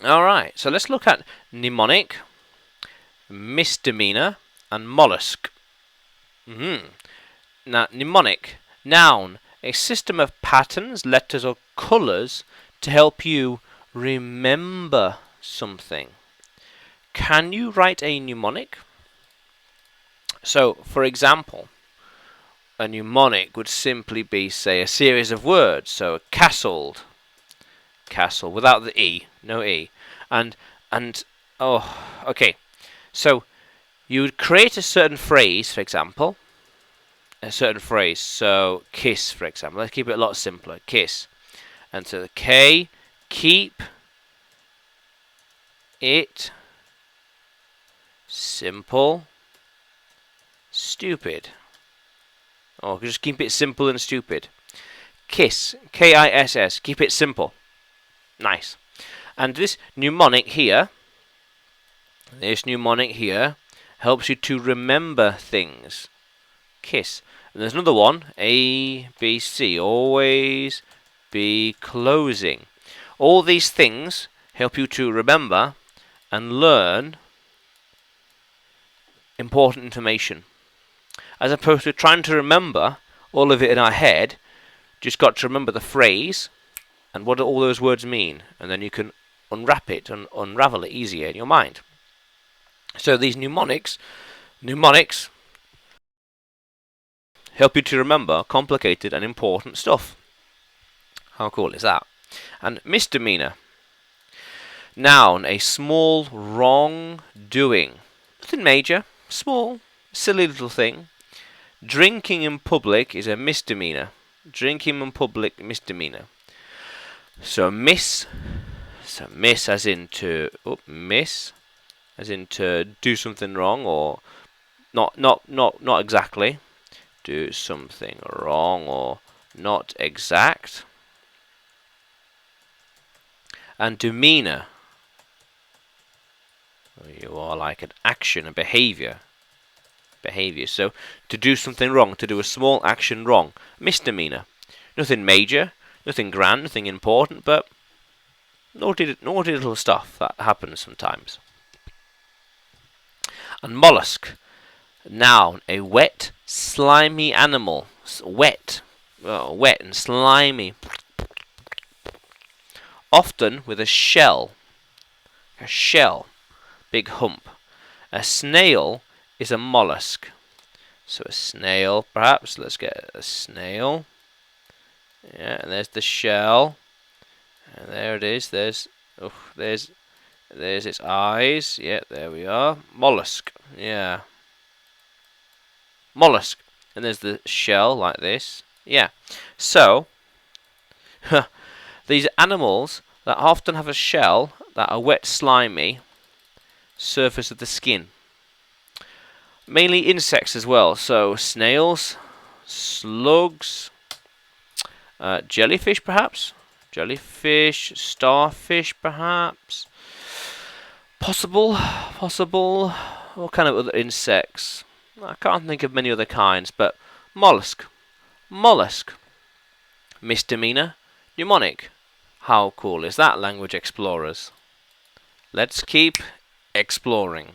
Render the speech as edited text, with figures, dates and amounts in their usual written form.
Alright, so let's look at mnemonic, misdemeanor, and mollusk. Now, mnemonic, noun, a system of patterns, letters, or colours to help you remember something. Can you write a mnemonic? So, for example, a mnemonic would simply be, say, a series of words. So, castled, castle, without the E, no E. And, okay. So, you would create a certain phrase, for example, a certain phrase. So, kiss, for example. Let's keep it a lot simpler. Kiss. And so the K, keep it simple, stupid. Or just keep it simple and stupid. Kiss, K-I-S-S, keep it simple. Nice. And this mnemonic here, helps you to remember things. Kiss. And there's another one, A, B, C, always be closing. All these things help you to remember and learn important information. As opposed to trying to remember all of it in our head, just got to remember the phrase and what do all those words mean, and then you can unwrap it and unravel it easier in your mind. So these mnemonics help you to remember complicated and important stuff. How cool is that? And misdemeanor. Noun, a small wrongdoing. Nothing major, small, silly little thing. Drinking in public is a misdemeanor. Drinking in public, misdemeanor. So miss as in to do something wrong, or not exactly. Do something wrong or not exact. And demeanor. You are like an action, a behavior. So to do something wrong, to do a small action wrong, misdemeanor. Nothing major, nothing grand, nothing important, but naughty little stuff that happens sometimes. And mollusc. Noun, a wet, slimy animal. Wet and slimy. Often with a shell. Big hump. A snail is a mollusk. So a snail, perhaps. Let's get a snail. Yeah, and there's the shell. And there it is. There's its eyes. Yeah, there we are. Mollusk. Yeah. Mollusk. And there's the shell like this. Yeah. So these animals that often have a shell that are wet, slimy surface of the skin. Mainly insects as well. So snails, slugs, jellyfish perhaps. Jellyfish, starfish perhaps. Possible. What kind of other insects? I can't think of many other kinds, but mollusk. Misdemeanor, mnemonic. How cool is that, language explorers? Let's keep exploring.